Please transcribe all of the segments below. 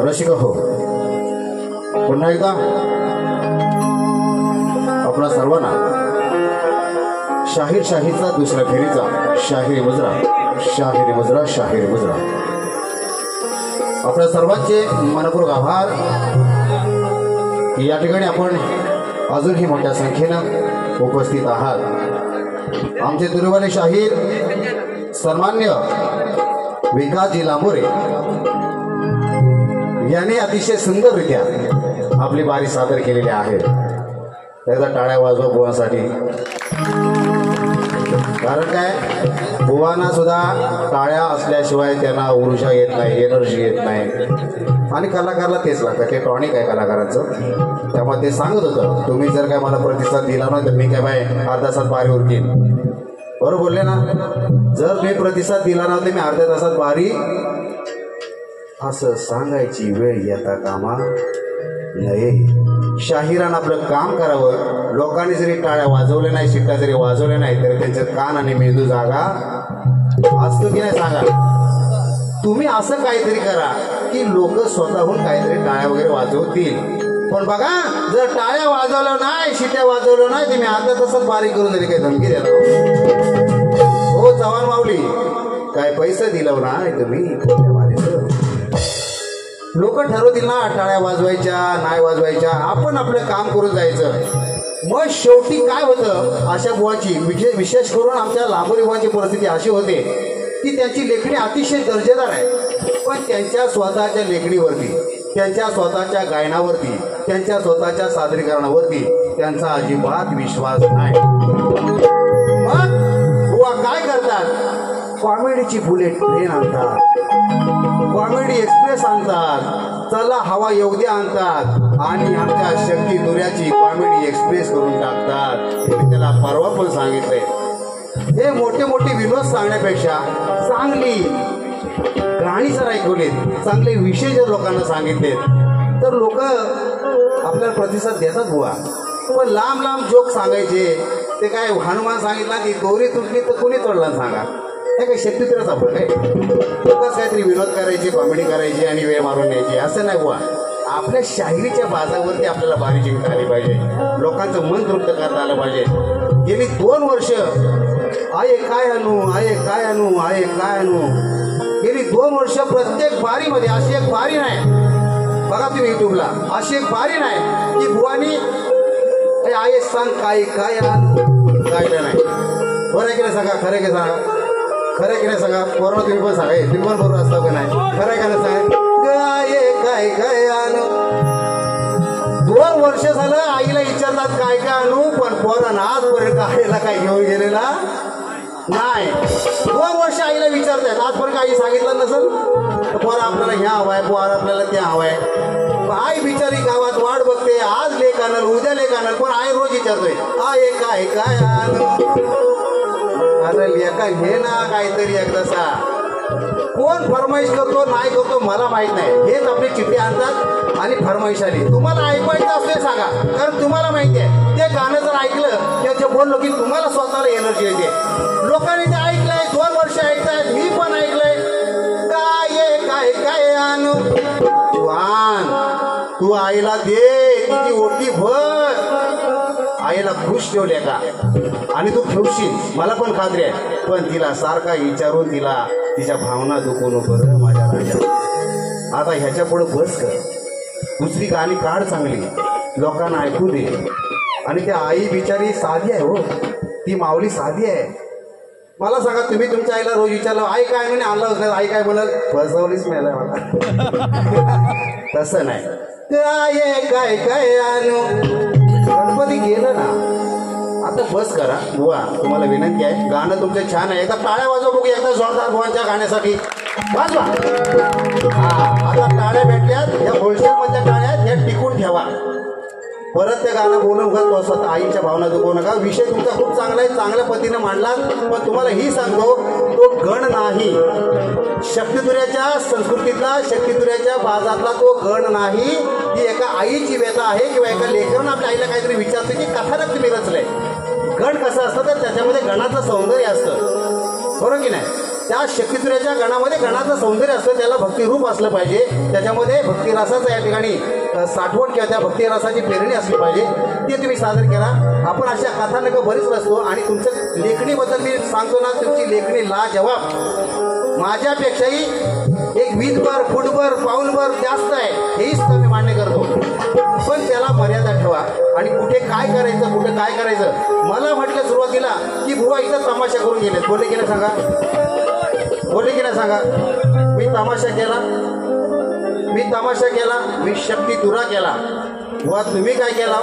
रसिक हो, पुन्हा एकदा आपणा सर्वांना शाहीर शाहीचा दुसऱ्या फेरीचा शाहिरी मुजरा शाहिरी मुजरा शाहिरी मुजरा आपल्या सर्वांचे मनपूर्वक आभार। या ठिकाणी आपण अजूनही मोठ्या संख्येने उपस्थित आहात। आमचे दुर्वाले शाहीर सन्मान्य विकासजी लांबोरे यांनी अतिशय सुंदररित्या आपली बारी सादर केलेली आहे। त्याचा टाळ्या वाजवा बुवांसाठी। कारण काय, बुवांना सुद्धा टाळ्या असल्याशिवाय त्यांना ऊर्जा येत नाही, एनर्जी येत नाही। आणि कलाकारला तेच लागतं, ते टॉनिक आहे कलाकारांचं। त्यामुळे ते सांगत होतं, तुम्ही जर काय मला प्रतिसाद दिला नाही तर मी काय बाय अर्धा तासात बारी उरकीन। बरोबर बोलले ना? जर मी प्रतिसाद दिला नव्हता मी अर्ध्या तासात बारी असं सांगायची वेळ येता कामा नये। शाहिरानं आपलं काम करावं। लोकांनी जरी टाळ्या वाजवल्या नाही, शिट्ट्या जरी वाजवल्या नाही तरी त्यांचे कान आणि मेंदू जागा असतो की नाही सांगा? तुम्ही असं काहीतरी करा की लोक स्वतःहून काहीतरी टाळ्या वगैरे वाजवतील। पण बघा, जर टाळ्या वाजवल्या नाही, शिट्ट्या वाजवल्या नाही तर मी अर्ध्या तासात बारी करून तरी काही धमकी द्या हो जवान माऊली। काय पैसे दिलं नाही तुम्ही, लोक ठरवतील ना टाळ्या वाजवायच्या नाही वाजवायच्या, आपण आपलं काम करून जायचं। मग शेवटी काय होतं, अशा बुवाची विशेष करून आमच्या लांबोरी बुवाची परिस्थिती अशी होते की त्यांची लेखणी अतिशय दर्जेदार आहे, पण त्यांच्या स्वतःच्या लेखणीवरती, त्यांच्या स्वतःच्या गायनावरती, त्यांच्या स्वतःच्या सादरीकरणावरती त्यांचा अजिबात विश्वास नाही। मग बुवा काय करतात, कॉमेडीची बुलेट ट्रेन आणतात, कॉमेडी एक्सप्रेस आणतात, चला हवा येऊ द्या आणतात आणि आमच्या शक्ती दुर्याची कॉमेडी एक्सप्रेस करून टाकतात। मी त्याला परवा पण सांगितलंय, हे मोठे मोठे विनोद सांगण्यापेक्षा चांगली गाणी जर ऐकवलीत, चांगले विषय जर लोकांना सांगितलेत तर लोक आपल्याला प्रतिसाद देतात बुवा। पण लांब लांब जोक सांगायचे, ते काय हनुमान सांगितला की दोरी तुटली तर कोणी तोडला सांगा, हे काय शेतकरीच आपण काय लोकच काहीतरी विनोद करायचे, कॉमेडी करायची आणि वेळ मारून न्यायची, असं नाही बुवा। आपल्या शाहिरीच्या बाजावरती आपल्याला बारी जिंकता आली पाहिजे, लोकांचं मन तृप्त करता आलं पाहिजे। गेली 2 वर्ष आये काय आणू, आये काय आणू, आये काय आणू, गेली 2 वर्ष प्रत्येक बारीमध्ये अशी एक बारी नाही, बघा तुम्ही युट्यूबला, अशी एक बारी नाही की बुवानी आये सांग काय काय आणू, गायलं नाही. बरं की नाही सांगा, खरं की सांगा, खरं की नाही सांगा. पोरांनो तुम्ही पण सांगा, तुम्ही पण बरोबर असता का नाही, खरं का नाही सांगा. गाये काय काय आणू, 2 वर्ष झालं आईला विचारतात काय काय आणू, पण पोरांना आजपर्यंत आईला काय घेऊन गेलेला नाही. 2 वर्ष आईला विचारतात, आजपर्यंत आई सांगितलं नसेल तर पोरं आपल्याला ह्या हवाय, पोर आपल्याला त्या हवाय. आई बिचारी गावात वाट बघते, आज लेक आणल उद्या लेक आणल, पण आई रोज विचारतोय आय काय काय आणू. अरे लेका घे ना काहीतरी एकदासा. कोण फरमाईश करतो नाही करतो मला माहित नाही, हेच आपली चिठ्ठी आणतात आणि फरमाईश आली. तुम्हाला ऐकायचं असले सांगा, कारण तुम्हाला माहिती आहे ते गाणं जर ऐकलं किंवा जे बोललो की तुम्हाला स्वतःला एनर्जी येते. लोकांनी ते ऐकलंय, 2 वर्ष ऐकतायत, मी पण ऐकलंय. काय काय काय आणू, तू आण, तू आईला दे, तिची ओटी भर. आईला खुश ठेवले का आणि तू ठेवशील मला पण खात्री आहे, पण तिला सारखा विचारून तिला तिच्या भावना दुखवू नको माझ्या राजा. आता ह्याच्या पुढे बस कर, दुसरी गाणी काढ चांगली, लोकांना ऐकू दे. आणि त्या आई बिचारी साधी आहे हो, ती माऊली साधी आहे. मला सांगा, तुम्ही तुमच्या आईला रोज विचारलं आई काय म्हणे आणलं होतं, आई काय बोलल बसवलीच नाही मला. तसं नाही. काय काय काय आणू, गणपती गेलं ना. आता बस करा बुवा, तुम्हाला विनंती आहे, गाणं तुमचं छान आहे, एकदा टाळ्या वाजवा बघू, एकदा जोरदार बुवांच्या गाण्यासाठी वाजवा. हा आता टाळ्या भेटल्यात, या होलसेल मधल्या टाळ्या ह्या टिकून ठेवा. परत ते गाणं बोलून उगाच स्वतः आईच्या भावना दुखवू नका. विषय तुमचा खूप चांगला आहे, चांगल्या पद्धतीने मांडला, पण तुम्हाला ही सांगतो तो गण नाही, शक्तितुऱ्याच्या संस्कृतीतला, शक्तितुऱ्याच्या बाजातला तो गण नाही. ती एका आईची व्यथा आहे किंवा एका लेकरानं आपल्या आईला काहीतरी विचारतो की कथानक तुम्ही रचलंय. गण कसं असतं तर त्याच्यामध्ये गणाचं सौंदर्य असतं, बरोबर की नाही. त्या शक्तितुऱ्याच्या गणामध्ये गणाचं सौंदर्य असतं, त्याला भक्तिरूप असलं पाहिजे, त्याच्यामध्ये भक्तिरसाचं या ठिकाणी साठवण किंवा त्या भक्तिरसाची पेरणी असली पाहिजे, ते तुम्ही सादर करा. आपण अशा कथानकं बरीच नसतो. आणि तुमच्या लेखणीबद्दल मी सांगतो ना, तुमची लेखणी लाजवाब, माझ्यापेक्षाही एक 20 फुटभर पाऊलभर जास्त आहे, हेही सुद्धा मी मान्य करतो. पण त्याला मर्यादा ठेवा आणि कुठे काय करायचं कुठे काय करायचं. मला म्हटलं सुरुवातीला की बुवा इथं तमाशा करून गेले, बोलले की नाही सांगा, बोलले की नाही सांगा. मी तमाशा केला, मी तमाशा केला, मी शक्तितुरा केला. बुवा तुम्ही काय केला,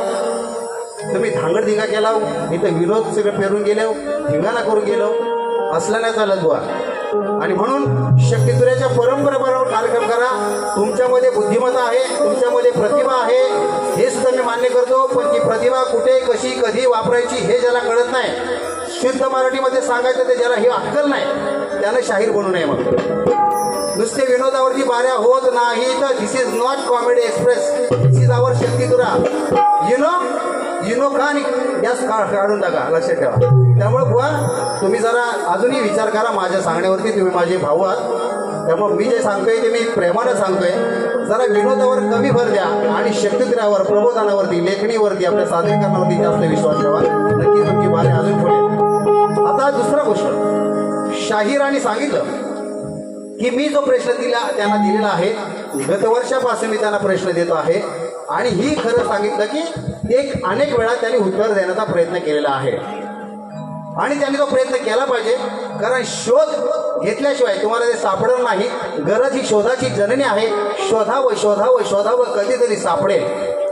तुम्ही धांगडधिंगा केला, इथं विनोद सगळं पेरून गेले, धिंगाणा करून गेलो, असलं नाही चालत बुवा. आणि म्हणून शक्तितुऱ्याच्या परंपरेबरोबर कार्यक्रम करा. तुमच्यामध्ये बुद्धिमत्ता आहे, तुमच्यामध्ये प्रतिभा आहे, हे सुद्धा मी मान्य करतो. पण ती प्रतिभा कुठे कशी कधी वापरायची हे ज्याला कळत नाही, शुद्ध मराठीमध्ये सांगायचं ते ज्याला ही अक्कल नाही, त्यानं शाहीर बनू नये. मग नुसते विनोदावरती बाऱ्या होत नाही तर this is not comedy express, this is our शक्तितुरा. युनो का आणि गॅस काढून टाका, लक्षात ठेवा. त्यामुळे बुवा तुम्ही जरा अजूनही विचार करा माझ्या सांगण्यावरती. तुम्ही माझे भाऊ आहात, त्यामुळे मी जे सांगतोय ते मी प्रेमानं सांगतोय. जरा विनोदावर कमी भर द्या आणि शक्तितुऱ्यावर, प्रबोधनावरती, लेखणीवरती, आपल्या सादरीकरणावरती जास्त विश्वास ठेवा. नक्की तुमची बारे अजून फुलेल. आता दुसरा गोष्ट, शाहिरांनी सांगितलं की मी जो प्रश्न त्यांना दिलेला आहे, गत वर्षापासून मी त्यांना प्रश्न देतो आहे. आणि ही खरं सांगितलं की एक अनेक वेळा त्यांनी उत्तर देण्याचा प्रयत्न केलेला आहे आणि त्यांनी तो प्रयत्न केला पाहिजे. कारण शोध घेतल्याशिवाय तुम्हाला ते सापडणार नाही. गरज ही शोधाची जननी आहे. शोधावं शोधावं शोधावं, कधीतरी सापडेल.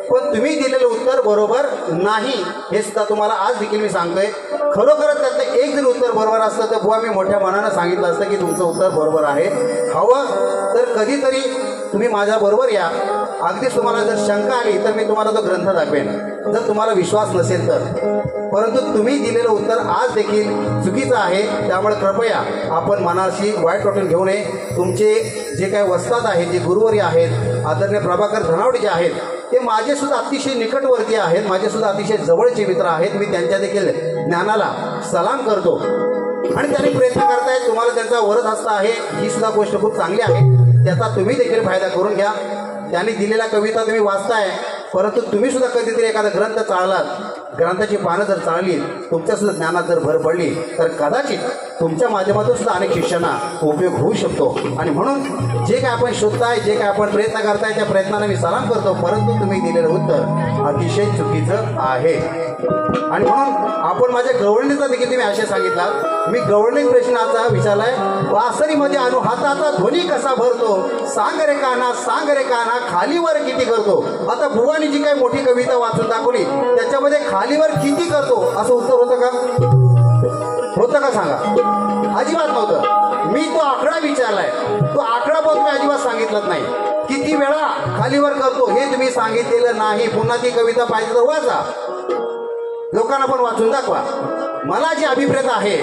पण तुम्ही दिलेलं उत्तर बरोबर नाही हे सुद्धा तुम्हाला आज देखील मी सांगतोय. खरोखरच त्यातलं एक जर उत्तर बरोबर असतं तर बुवा मी मोठ्या मनानं सांगितलं असतं की तुमचं उत्तर बरोबर आहे. हवं तर कधीतरी तुम्ही माझ्या बरोबर या. अगदीच तुम्हाला जर शंका आली तर मी तुम्हाला तो ग्रंथ दाखवेन, जर तुम्हाला विश्वास नसेल तर. परंतु तुम्ही दिलेलं उत्तर आज देखील चुकीचं आहे. त्यामुळे कृपया आपण मनाशी वाईट वाटून घेऊ नये. तुमचे जे काही वस्ताद आहेत, जे गुरुवर्य आहेत, आदरणीय प्रभाकर धनावडे जे आहेत, ते माझे सुद्धा अतिशय निकटवर्ती आहेत, माझे सुद्धा अतिशय जवळचे मित्र आहेत. मी त्यांच्या देखील ज्ञानाला सलाम करतो आणि त्यांनी प्रयत्न करतायत. तुम्हाला त्यांचा वरद हस्त आहे, ही सुद्धा गोष्ट खूप चांगली आहे. त्याचा तुम्ही देखील फायदा करून घ्या. त्यांनी दिलेल्या कविता तुम्ही वाचताय, परंतु तुम्ही सुद्धा कधीतरी एखादा ग्रंथ चाळलात, ग्रंथाची पानं जर चाळली, तुमच्या सुद्धा ज्ञानात जर भर पडली तर कदाचित तुमच्या माध्यमातून सुद्धा अनेक शिष्यांना उपयोग होऊ शकतो. आणि म्हणून जे काय आपण शोधताय, जे काय आपण प्रयत्न करताय, त्या प्रयत्नाला मी सलाम करतो. परंतु तुम्ही दिलेलं उत्तर अतिशय चुकीचं आहे. आणि म्हणून आपण माझ्या गव्हर्निंगचा देखील तुम्ही आशय सांगितला. मी गव्हर्निंग प्रश्नाचा विचारलाय. वासरीमध्ये आणू हाताचा ध्वनी कसा भरतो, सांग रे काना खालीवर किती करतो. आता बुवानी जी काही मोठी कविता वाचून दाखवली त्याच्यामध्ये खालीवर किती करतो असं उत्तर होतं का सांगा. अजिबात नव्हतं. मी तो आकडा विचारलाय, तो आकडा पण तुम्ही अजिबात सांगितलंच नाही. किती वेळा खालीवर करतो हे तुम्ही सांगितलेलं नाही. पुन्हा ती कविता पाहिजे तर वाचा, लोकांना पण वाचून दाखवा. मला जे अभिप्रेत आहे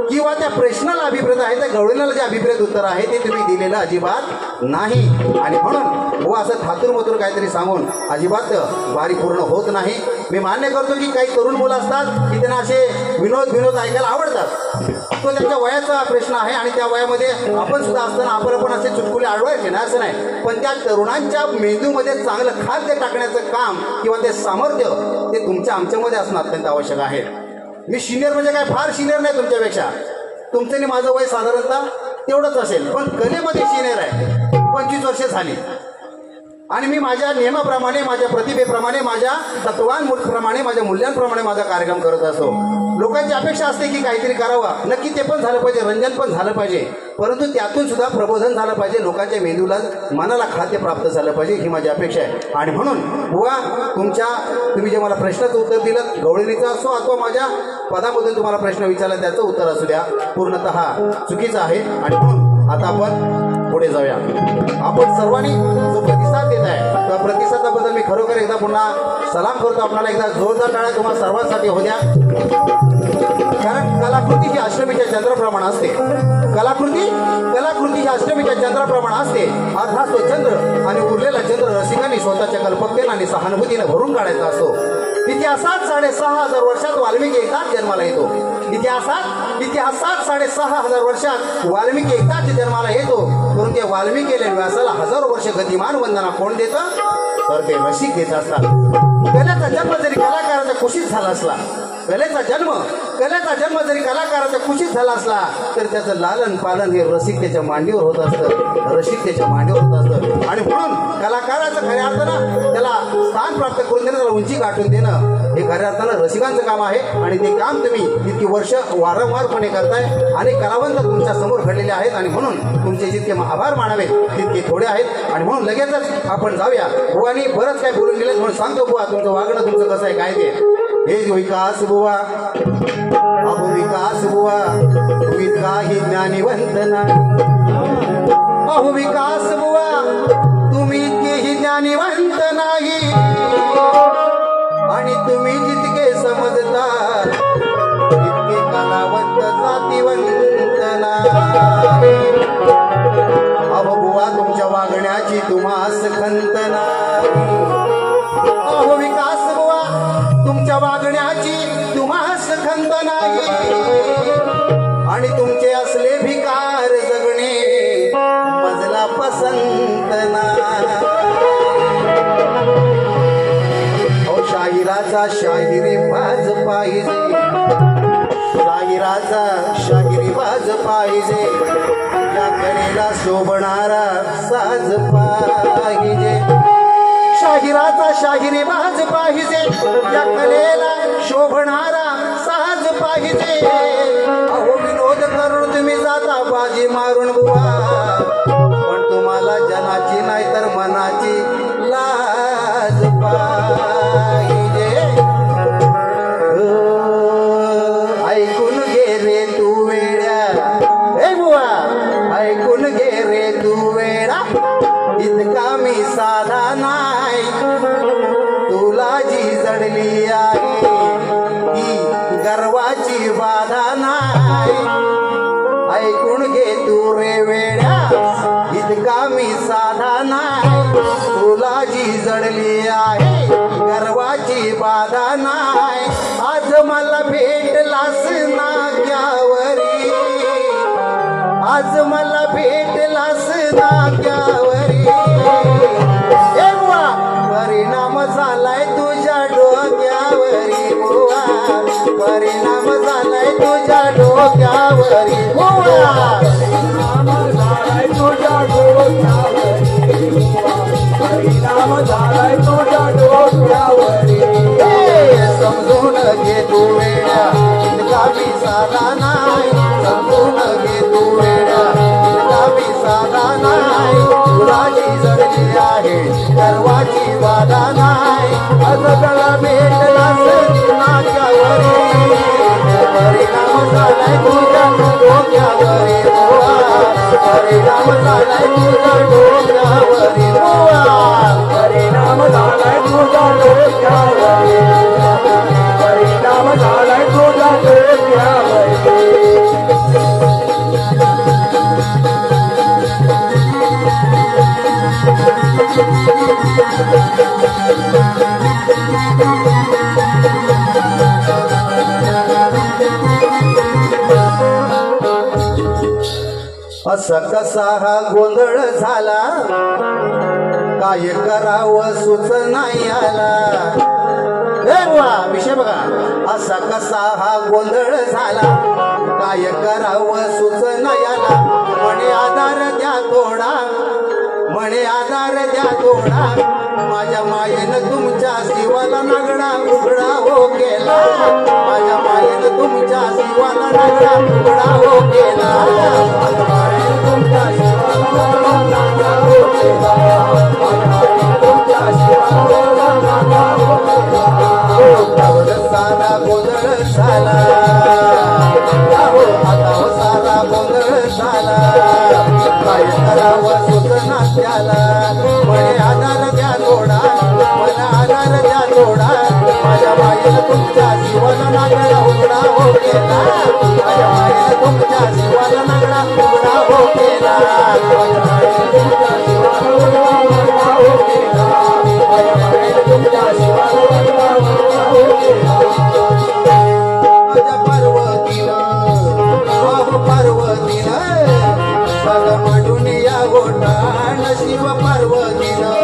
किंवा त्या प्रश्नाला अभिप्रेत आहे, त्या गवळीला जे अभिप्रेत उत्तर आहे ते तुम्ही दिलेलं अजिबात नाही. आणि म्हणून व असं थातूरमथूर काहीतरी सांगून अजिबात वारी पूर्ण होत नाही. मी मान्य करतो की काही तरुण मुलं असतात की त्यांना असे विनोद ऐकायला आवडतात. तो त्यांच्या वयाचा प्रश्न आहे आणि त्या वयामध्ये आपण सुद्धा असताना आपण पण असे चुटकुले आढळायचे ना असं नाही. पण त्या तरुणांच्या मेंदूमध्ये चांगलं खाद्य टाकण्याचं काम किंवा ते सामर्थ्य ते तुमच्या आमच्यामध्ये असणं अत्यंत आवश्यक आहे. मी सिनियर म्हणजे काय फार सिनियर नाही तुमच्यापेक्षा. तुमचं आणि माझं वय साधारणतः तेवढंच असेल, पण कलेमध्ये सिनियर आहे. 25 वर्षे झाली आणि मी माझ्या नियमाप्रमाणे, माझ्या प्रतिभेप्रमाणे, माझ्या तत्वांप्रमाणे, माझ्या मूल्यांप्रमाणे माझा कार्यक्रम करत असतो. लोकांची अपेक्षा असते की काहीतरी करावं, नक्की ते पण झालं पाहिजे, रंजन पण झालं पाहिजे, परंतु त्यातून सुद्धा प्रबोधन झालं पाहिजे, लोकांच्या मेंदूला मनाला खाद्य प्राप्त झालं पाहिजे, ही माझी अपेक्षा आहे. आणि म्हणून बुवा तुम्ही जे मला प्रश्नाचं उत्तर दिलं, गवळणीचं असो अथवा माझ्या पदामधून तुम्हाला प्रश्न विचारला त्याचं उत्तर असू द्या, पूर्णतः चुकीचं आहे. आणि म्हणून आता आपण पुढे जाऊया. आपण सर्वांनी जो प्रतिसाद देत आहे त्या प्रतिसादाबद्दल मी खरोखर एकदा पुन्हा सलाम करतो. आपल्याला एकदा जोरदार टाळ्या तुम्हाला सर्वांसाठी होऊ द्या. कारण कलाकृती ही अष्टमीच्या चंद्राप्रमाणे असते. कलाकृती ही अष्टमीच्या चंद्राप्रमाणे असते. अर्थात तो चंद्र आणि उरलेला चंद्र रसिकांनी स्वतःच्या कल्पकतेने आणि सहानुभूतीने भरून काढायचा असतो. इतिहासात 6,500 वर्षात वाल्मिकी एकदाच जन्माला येतो. इतिहासात 6,500 वर्षात वाल्मिकी एकदाच जन्माला येतो. परंतु त्या वाल्मिकीला व्यासाला हजारो वर्ष गतिमान वंदना कोण देतं, तर ते रसिक देत असतात. कलेचा जन्म जरी कलाकाराच्या कुशीत झाला असला, कलेचा जन्म जरी कलाकाराच्या कुशीत झाला असला तर त्याचं लालन पालन हे रसिकतेच्या मांडीवर होत असतं. आणि म्हणून कलाकाराचं खऱ्या अर्थानं त्याला स्थान प्राप्त करून देणं, त्याला उंची गाठून देणं हे खऱ्या अर्थानं रसिकांचं काम आहे. आणि ते काम तुम्ही इतकी वर्ष वारंवारपणे करताय. अनेक कलावंत तुमच्या समोर घडलेले आहेत आणि म्हणून तुमचे जितके आभार मानावे तितके थोडे आहेत. आणि म्हणून लगेचच आपण जाऊया. बुवानी बरंच काय बोलून गेले म्हणून सांगतो बुवा तुमचं वागणं तुमचं कसं आहे काय ते. हे विकास बुवा, अहो विकास बुवा, तुम्ही काही ज्ञानीवंत नाही. अहो विकास बुवा, तुम्ही इतकेही ज्ञानीवंत नाही. आणि तुम्ही जितके समजता तितके कलावंत जातीवंत नाही. अहो बुवा, तुमच्या वागण्याची तुम्हास खंत नाही. अहो विकास बुवा, तुमच्या वागण्याची तुम्हास खंत नाही. आणि तुमचे असले भिकार जगणे मजला पसंत नाही. अहो शाहिराचा शाहिरी बाज पाहिजे, शाहिराचा शाहिरी बाज पाहिजे. या कलेला शोभणारा साज पाहिजे. शाहिराचा शाहिरी बाज पाहिजे, या कलेला शोभणारा साज पाहिजे. अहो विनोद करून तुम्ही जाता बाजी मारून बुवा, पण तुम्हाला जनाची नाही तर मनाची लाज पाहिजे. ऐकून घे रे तू वेड्या, हे बुवा ऐकून घे रे तू वेडा, इतका मी साधा नाही. तुला जी जडली आहे ही गर्वाची बाधा नाही. ऐकून घे तू रे वेड्या, इतका मी साधा नाही. तुला जी जडली आहे गर्वाची बाधा नाही. आज मला भेटलास नाक्यावरी, आज मला भेटलास नाक्यावरी. परिणाम झालाय तुझ्या डोक्यावरी बुवा, परिणाम झालाय तुझ्या डोक्यावरी बुवा, परिणाम झालाय तुझ्या डोक्यावरी बुवा, परिणाम झालाय तुझ्या डोक्यावरी. समजून साधा नाही समजून घे तू वेड्या इतका मी साधा नाही तुलाची जडली आहे सर्वाची बाधा नाही अजगला भेटलास नाक्यावरी परिणाम झालाय तुझ्या डोक्यावरी परिणाम झालाय तुझ्या डोक्यावरी परिणाम झालाय तुझ्या डोक्यावरी परिणाम झालाय तुझ्या डोक्यावरी असा कसा हा गोंधळ झाला काय करावं सुचना आला विषय बघा असा कसा हा गोंधळ झाला काय करावं सुचना आला म्हणे आधार द्या थोडा म्हणे आधार द्या थोडा माझ्या मायेनं तुमच्या शिवाला नागडा उघडा हो केला माझ्या मायेनं तुमच्या शिवाला नागडा उघडा हो केला माझ्या मायेनं तुमच्या शिवाला नागडा हो केला तुमच्या शिवाला नागडा हो केला सारा गोंधळ झाला आता सारा गोंधळ झाला काय करावं सुचना त्याला म्हणे आधार द्या थोडा मला आधार द्या थोडा माझ्या मायेनं तुमच्या जीवाला नागडा उघडा हो केला माझ्या मायेनं तुमच्या जीवाला नागडा उघडा हो केला माझ्या मायेनं तुमच्या जीवाला उघडा हो केला माझ्या मायेनं तुमच्या जीवाला उघडा हो केला माझ्या पार्वतीनं बाबू पार्वतीनं बघ म्हणून या गोठाण शिव पार्वतीनं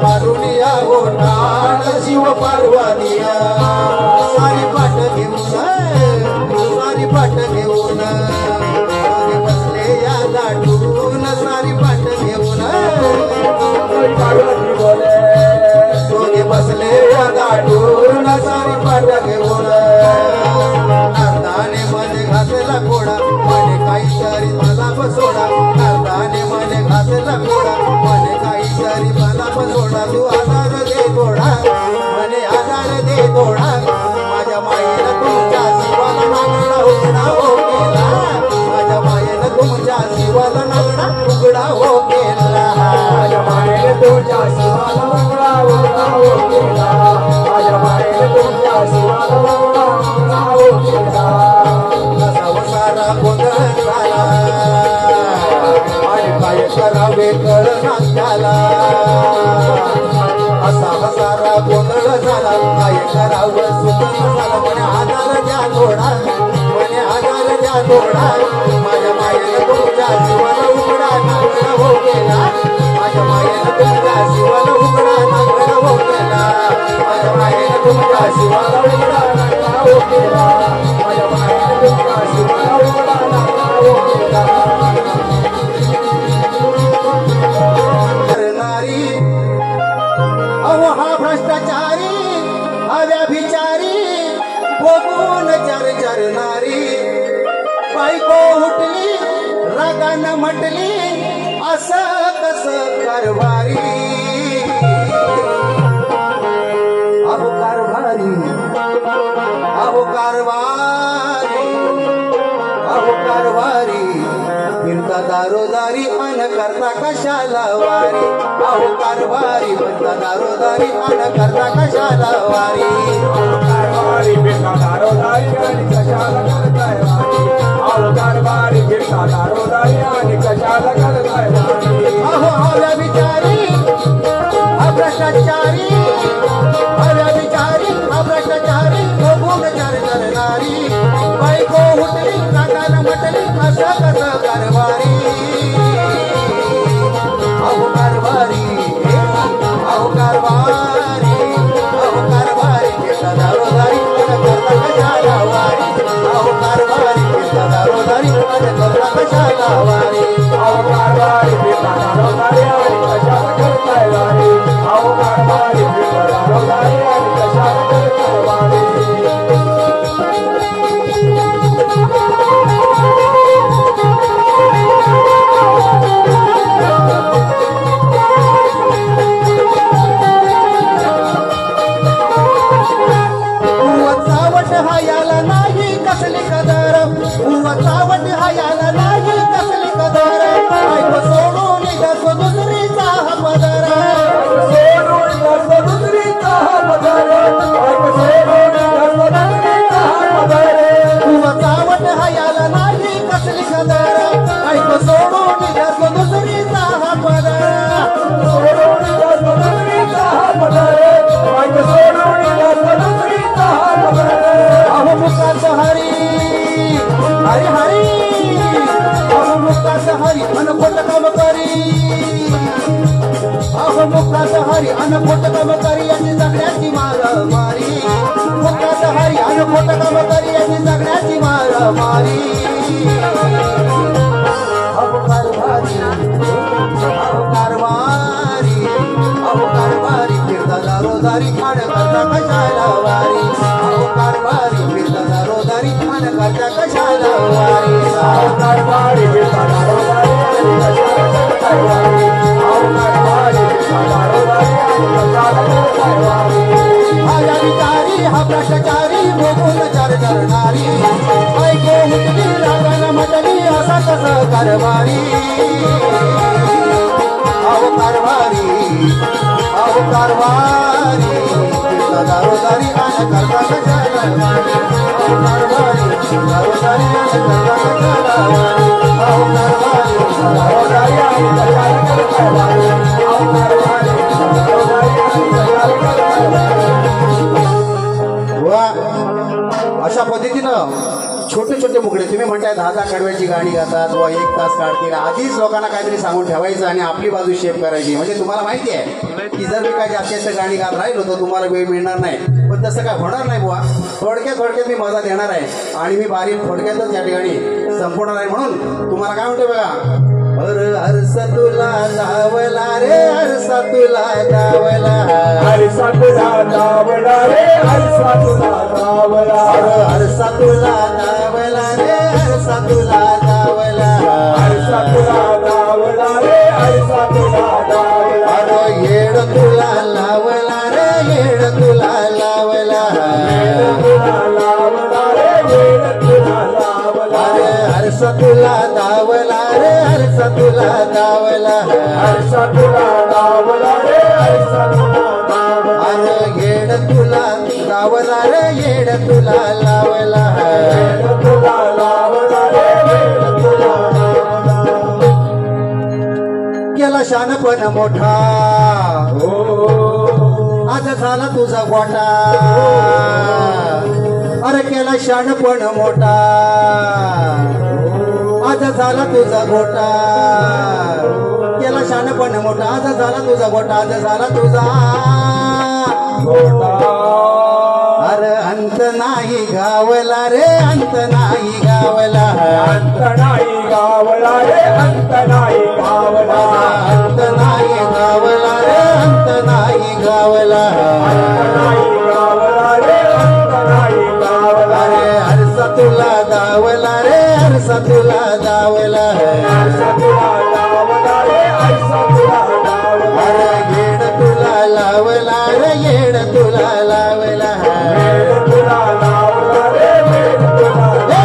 मारून या गोठाण शिव पार्वतीया सारी पाठ घेऊन बसले या गाठून सारी पाठ घेऊन दोघे बसले या गाठून सारी पाठ घेऊन नारदाने मध्ये घातला घोडा म्हणे काहीतरी मला बसोडा नारदाने मध्ये घातला घोडा म्हणे काहीतरी मला बसोडा तू आधार दे थोडा म्हणे आधार दे थोडा माझ्या मायेनं तुमच्या शिवाला नागडा उघडा हो केला माझ्या मायेनं तुमच्या शिवाला नागडा उघडा हो केला माझ्या मायेनं तुमच्या शिवाला नागडा उघडा हो केला माझ्या मायेनं तुमच्या शिवाला नागडा उघडा हो केला सारा गोंधळ झाला आणि काय करावे कळना त्याला असा सारा गोंधळ झाला काय करावं सुचना झाला म्हणे आधार द्या थोडा म्हणे आधार द्या थोडा माझ्या मायेनं तुमच्या जीवाला उघडा नागडा हो केला माझ्या मायेनं तुमच्या जीवाला उघडा नागडा हो केला माझ्या मायेनं तुमच्या जीवाला उघडा नागडा हो केला माझ्या मायेनं तुमच्या जीवाला उघडा नागडा हो केला करणारी अहो हा भ्रष्टाचारी हा व्याभिचारी बघून चरचरणारी बायको उठली रागानं म्हटली असं कसं कारभारी अहो कारभारी अहो कारभारी अहो कारभारी फिरता दारोदारी अन करता कशाला वारी अहो कारभारी फिरता दारोदारी अन करता कशाला वारी कारभारी फिरता दारोदारी आणि कशाला करताय वारी अहो कारभारी फिरता दारोदारी आणि कशाला करताय वारी अहो हव्या बिचारी हा भ्रष्टाचारी हव्या बिचारी हा भ्रष्टाचारी बघून चरचरणारी बायको उठली नाकानं म्हटली असं कसं कारभारी अहो कारभारी अहो कारभारी अहो कारभारी फिरता दारोदारी अन करता कशाला वारी अहो कारभारी फिरता दारोदारी अन करता कशाला वारी अहो कारभारी फिरता दारोदारी आणि कशाला करताय वारी अहो कारभारी फिरता दारोदारी आणि कशाला करताय वारी चावट हायाला नाही कसली कदर उवा चावट हायाला नाही कसली कदर ऐक सोडून गसो दुसरीचा हा पदर सोडून गसो दुसरीचा हा पदर ऐक सोडून गसो दुसरीचा हा पदर उवा चावट हायाला नाही कसली कदर ऐक सोडून गसो दुसरीचा हा पदर सोडून गसो दुसरीचा हा पदर ऐक सोडून गसो दुसरीचा हा पदर अहो मुकाच हरी हरी हरी अहो मुकाच हरी अनकोट काम करी अहो मुकाच हरी अनकोट काम करी याची जगण्याची मार मारी मुकाच हरी अनकोट काम करी याची जगण्याची मार मारी अहो कारभारी अहो कारभारी अहो कारभारी फिरता दारोदारी खाण करता कशाला वारी अहो कारभारी फिरता दारोदारी खाण करता कशाला वारी अहो कारभारी फिरता दारोदारी अहो कारभारी फिरता दारोदारी हा अधिकारी हा भ्रष्टाचारी बघून चार करणारी ऐको मुटली रागाला म्हटली असा कसा कारभारी अहो कारभारी अहो कारभारी फिरता दारोदारी आणि करता कशाला वारी अहो कारभारी दारोदारी आणि करता कशाला वारी अहो कारभारी दारोदारी आणि करता वारी अहो कारभारी दारोदारी आणि करता अशा पद्धतीनं छोटे छोटे मुकडे तुम्ही म्हणताय 10 कडव्याची गाणी गातात व 1 तास काढतील आधीच लोकांना काहीतरी सांगून ठेवायचं आणि आपली बाजू शेप करायची म्हणजे तुम्हाला माहिती आहे की जर मी काय जास्त गाणी गात राहिलो तर तुम्हाला वेळ मिळणार नाही पण तसं काय होणार नाही बुवा थोडक्यात मी मजा देणार आहे आणि मी बारीक थोडक्यातच या ठिकाणी संपवणार आहे म्हणून तुम्हाला काय म्हणते बघा हरसा तुला दावला रे हरसा तुला दावला हरसा तुला दावला रे हरसा तुला दावला हरसा तुला दावला रे हरसा तुला दावला हरसा तुला दावला रे हरसा तुला दावला अरे येड तुला लावला रे येड तुला लावला येड तुला लावला रे येड तुला लावला अरे हरसा तुला दावला रे हरसा तुला दावला हरसा तुला दावला रे हरसा तुला दावला अरे येड तुला दावला रे येड तुला लावला येड तुला लावला रे येड तुला लावला केला शानपण मोठा आज झाला तुझा गोटा अरे केला शानपण मोठा आज झाला तुझा गोटा केला शानपण मोठा आज झाला तुझा गोटा आज झाला तुझा गोटा अरे अंत नाही गावला रे अंत नाही गावला अंत नाही गावला रे अंत नाही गावला अंत नाही गावला रे अंत नाही गावला अंत नाही गावला रे अंत नाही गावला रे हरसा तुला दावला रे हरसा तुला दावला हरसा तुला दावला रे हरसा तुला दावला अरे येड तुला लावला रे येड तुला लावला येड तुला लावला रे येड तुला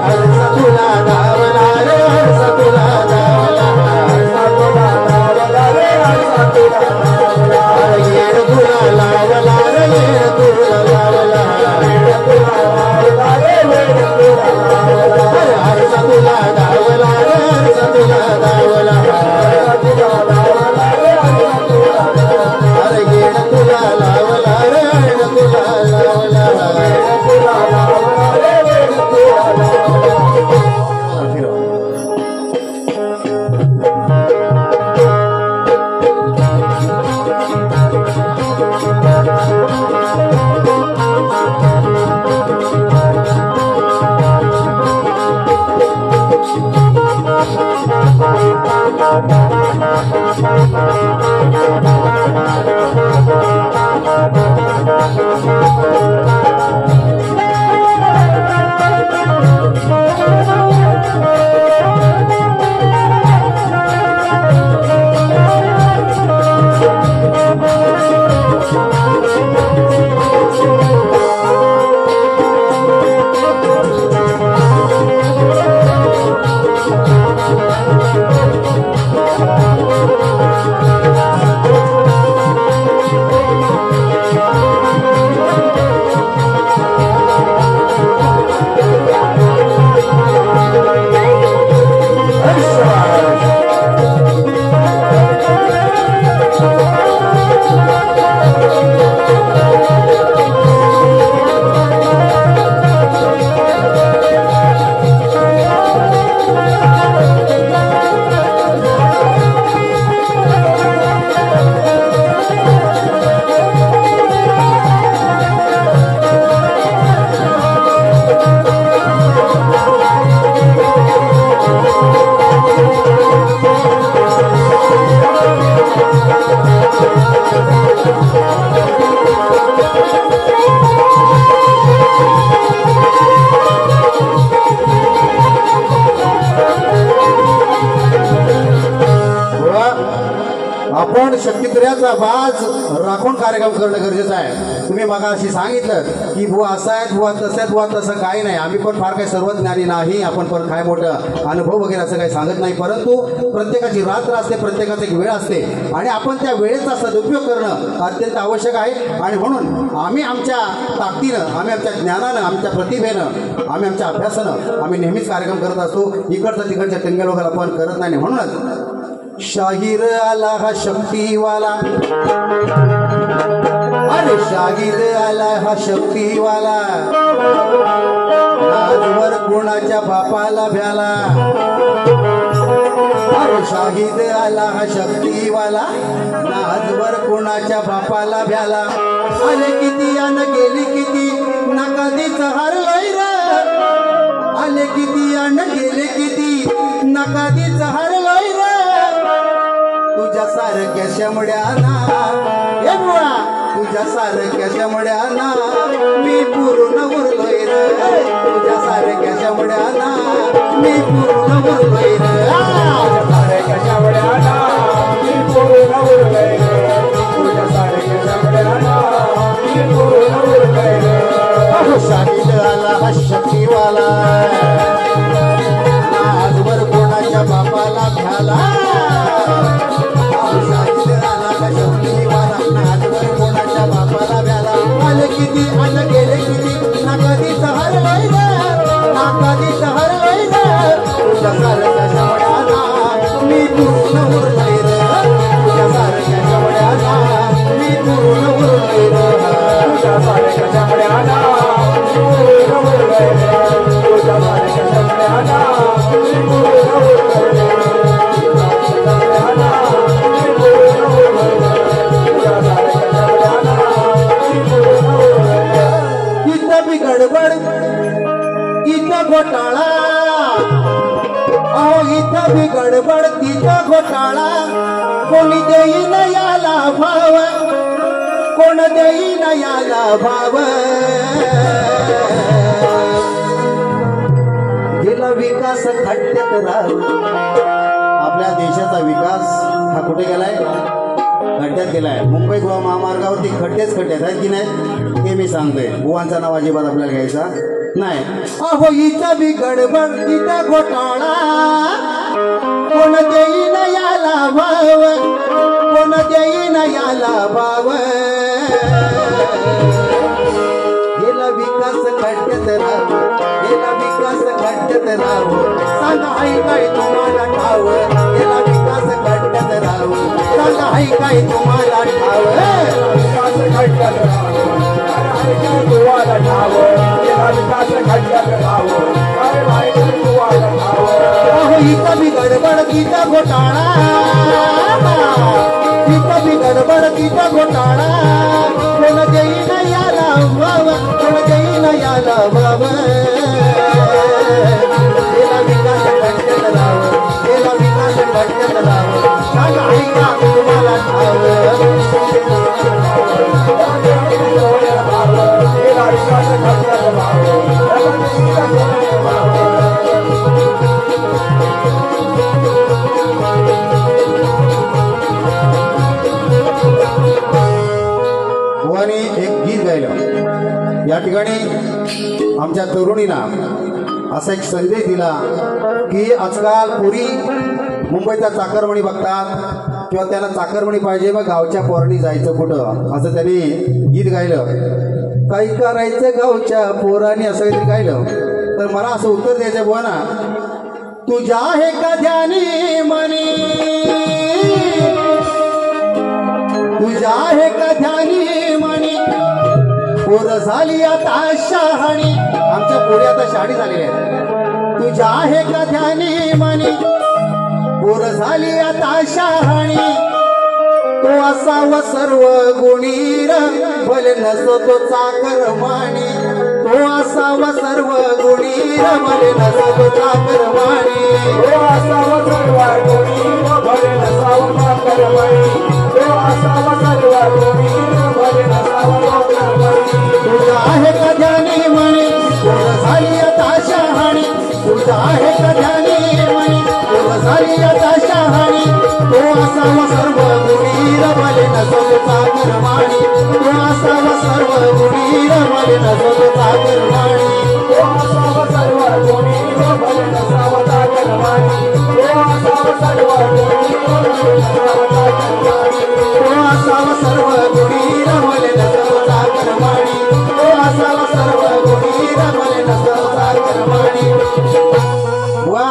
हरसा तुला दावला रे हरसा तुला दावला हरसा तुला दावला रे हरसा तुला दावला येड तुला लावला रे वेळेचा बाज राखून कार्यक्रम करणं गरजेचं आहे. तुम्ही मगाशी सांगितलं की बुवा असं आहे, बुवा तसं आहे, बुवा तसं काही नाही. आम्ही पण फार काही सर्वज्ञानी नाही, आपण पण काय मोठं अनुभव वगैरे असं काही सांगत नाही. परंतु प्रत्येकाची रात्र असते, प्रत्येकाचा एक वेळ असते आणि आपण त्या वेळेचा सदुपयोग करणं अत्यंत आवश्यक आहे. आणि म्हणून आम्ही आमच्या ताकदीनं, आम्ही आमच्या ज्ञानानं, आमच्या प्रतिभेनं, आम्ही आमच्या अभ्यासानं आम्ही नेहमीच कार्यक्रम करत असतो. इकडचं तिकडच्या टिंगल वगैरे आपण करत नाही. म्हणूनच शाहीर आला हा शक्तीवाला, अरे शाहीर आला हा शक्तीवाला, आजवर कोणाच्या बापाला भ्याला. अरे शाहीद आला हा शक्तीवाला, आजवर कोणाच्या बापाला भ्याला. आले किती अन गेली किती, ना कधीच हरलोय रे. आले किती अन गेले किती, ना कधीच हरलोय रे. तुझ्या सारख्या शेमड्याना, हे बुवा तुझ्या सारख्या शेमड्याना मी पूर्ण उरलोय रे. तुझ्या सारख्या शेमड्याना मी पूर्ण उरलोय रे. तुझ्या सारख्या शेमड्याना मी पूर्ण उरलोय रे. तुझ्या सारख्या शेमड्याना मी पूर्ण उरलोय रे. अहो शाहीद आला हा शक्तीवाला, आजवर कोणाच्या बापाला भ्याला. आले किती अन गेले किती, ना कधीच हरलोय रे, ना कधीच हरलोय रे. तुझ्या सारख्या शेवड्याला मी पूर्ण उरलोय रे. तुझ्या सारख्या शेवड्याला मी पूर्ण उरलोय रे. तुझ्या सारख्या शेवड्याला मी पूर्ण उरलोय रे. तुझ्या सारख्या शेवड्याला मी पूर्ण उरलोय रे. गडबड इथं घोटाळा, अहो इथं भी गडबड तिथं घोटाळा. कोणी देईन याला भाव, कोण देईन याला भाव. गेला विकास खड्ड्यात राहू. आपल्या देशाचा विकास हा कुठे गेलाय? खड्ड्यात गेलाय. मुंबई गोवा महामार्गावरती खड्डेच खड्ड्यात आहेत की नाही ते मी सांगतोय. बुवांचं नाव अजिबात आपल्याला घ्यायचा नाही. अहो इथं बी गडबड तिथं घोटाळा. कोण देईन याला भाव, कोण देईन याला भाव. गेला विकास खड्ड्यात राहू, गेला विकास खड्ड्यात राहू. सांगा आई काय तुम्हाला ठाव, गेला विकास खड्ड्यात राहू. सांगा आई काय तुम्हाला ठाव, विकास खड्ड्यात राहू. तुम्हाला ठाव, गेला विकास खड्ड्यात राहू. इथं बी गडबड तिथं घोटाळा, इथं बी गडबड तिथं घोटाळा. कोण देईन याला भाव, कोण देईन याला भाव. गेला विकास खड्ड्यात राहू, गेला विकास खड्ड्यात राहू. सांगा ऐका तुम्हाला ठाव, गेला विकास खड्ड्यात राहू. एक गीत गायलं. या ठिकाणी आमच्या तरुणीला असा एक संदेश दिला की आजकाल पुरी मुंबईचा चाकरमणी बघतात किंवा त्यांना चाकरमणी पाहिजे, मग गावच्या पोरांनी जायचं कुठं, असं त्यांनी गीत गायलं. काही करायचं गावच्या पोरांनी असं काहीतरी गायलं. तर मला असं उत्तर द्यायचं, बुवा ना तुझ्या आहे का ध्यानी मनी, तुझ्या आहे का ध्यानी मनी. पोर झाली आता शहाणी, आमच्या पोरी आता शहाणी झालेल्या आहेत. तुझ्या आहे का ध्यानी मनी, पोर झाली आता शहाणी. तो असावा सर्व गुणी र, भले नसो तो चाकर माणी. तो असावा सर्व गुणी र, भले नसो तो चाकर माणी. तो असावा सर्व गुणी र, भले नसावा चाकर माणी. तो असावा सर्व गुणी र, भले नसावा चाकर माणी. तुझा आहे का ध्यानी मणी, पोर झाली आता शहाणी. तुझा आहे का ध्यानी मणी, पोर झाली आता शहाणी तो असावा सर्व गुणी रमले नसवता करमाणी तो असावा सर्व गुणी रमले नसवता करमाणी तो असावा सर्व गुणी रमले नसवता करमाणी तो असावा सर्व गुणी रमले नसवता करमाणी तो असावा सर्व गुणी रमले नसवता करमाणी तो असावा सर्व गुणी रमले नसवता करमाणी। वा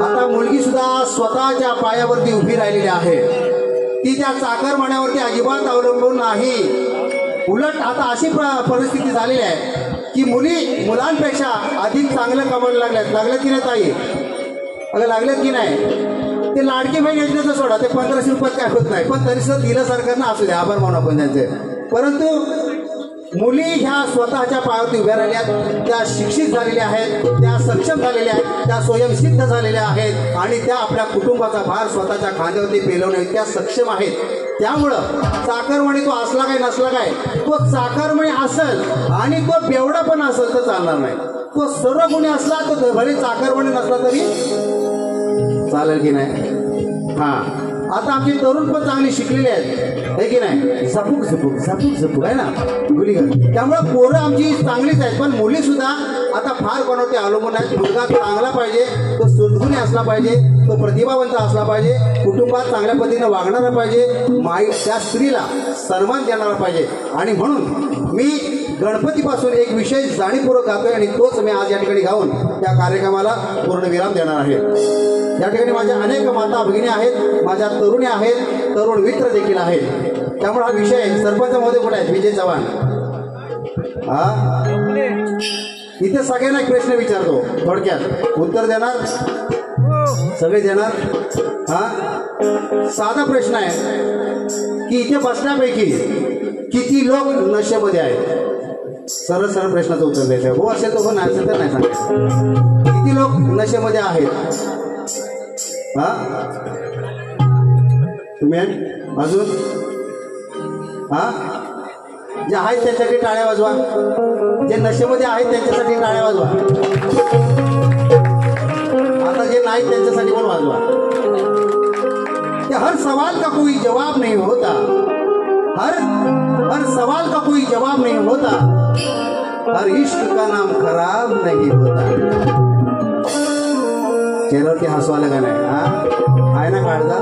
आता मुलगी सुद्धा स्वतःच्या पायावरती उभी राहिलेली आहे ती त्या चाकरमान्यावरती अजिबात अवलंबून नाही उलट आता अशी परिस्थिती झालेली आहे की मुलांपेक्षा अधिक चांगलं कमायला लागल्यात की नाही ताई अगं लागलेत की नाही ते लाडकी बहीण योजनेचं सोडा ते 1500 रुपयात काय होत नाही पण तरी सुद्धा दिलं सरकारनं असू द्या आभार मानू आपण त्यांचे परंतु मुली ह्या स्वतःच्या पायावरती उभ्या राहिल्यात त्या शिक्षित झालेल्या आहेत त्या सक्षम झालेल्या आहेत त्या स्वयंसिद्ध झालेल्या आहेत आणि त्या आपल्या कुटुंबाचा भार स्वतःच्या खांद्यावरती पेलवणे त्या सक्षम आहेत त्यामुळं चाकरमणी तो असला काय नसला काय तो चाकरमणी असेल आणि तो बेवडा पण असेल तर चालणार नाही तो सर्व गुणी असला तो भले चाकरमणी नसला तरी चालेल की नाही। हा आता आमची तरुण पण चांगली शिकलेली आहेत हे की नाही झपूक झपूक झपूक झपूक आहे ना गुलीगड त्यामुळे पोरं आमची चांगलीच आहेत पण मुली सुद्धा आता फार कोणावरती अवलंबून आहेत मुलगा चांगला पाहिजे तो सुदगुणी असला पाहिजे तो प्रतिभावंत असला पाहिजे कुटुंबात चांगल्या पद्धतीने वागणारा पाहिजे त्या स्त्रीला सन्मान देणारा पाहिजे आणि म्हणून मी गणपतीपासून एक विषय जाणीवपूर्वक गातोय आणि तोच मी आज या ठिकाणी गाऊन त्या कार्यक्रमाला पूर्णविराम देणार आहे। या ठिकाणी माझ्या अनेक माता भगिनी आहेत माझ्या तरुणी आहेत तरुण मित्र देखील आहेत त्यामुळे हा विषय सरपंच महोदय कुठे आहेत विजय चव्हाण हा इथे सगळ्यांना एक प्रश्न विचारतो थोडक्यात उत्तर देणार सगळे देणार हा साधा प्रश्न आहे की इथे बसण्यापैकी किती लोक नशेमध्ये आहेत सरळ सरळ प्रश्नाचं उत्तर द्यायचं हो असेल तर हो नाही असेल तर नाही सांगायचं किती लोक नशेमध्ये आहेत हा तुम्ही अजून हा जे आहेत त्यांच्यासाठी टाळ्या वाजवा जे नशेमध्ये आहेत त्यांच्यासाठी टाळ्या वाजवा आता जे नाहीत त्यांच्यासाठी पण वाजवा हर सवाल का कोई जवाब नहीं होता हर सवाल का कोई जवाब नहीं होता हर इश्क का नाम खराब नहीं होता चेहऱ्यावरती हसू आलं का नाही हा आहे ना काढता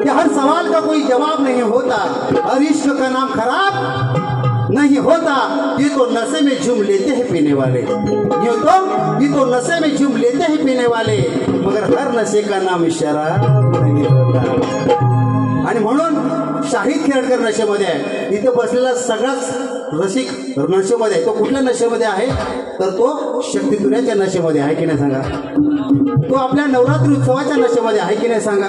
कि हर सवाल का कोई जवाब नहीं होता हर इश्क का नाम खराब नहीं होता ये तो नशे में झूम लेते हैं पीने वाले ये तो नशे में झूम लेते हैं पीने वाले मगर हर नशे का नाम शराब नहीं होता। आणि म्हणून शाहिद खेळकर नशेमध्ये आहे इथे बसलेला सगळाच रसिक नशेमध्ये तो कुठल्या नशेमध्ये आहे तर तो शक्तितुऱ्याच्या नशेमध्ये आहे की नाही सांगा तो आपल्या नवरात्री उत्सवाच्या नशेमध्ये आहे की नाही सांगा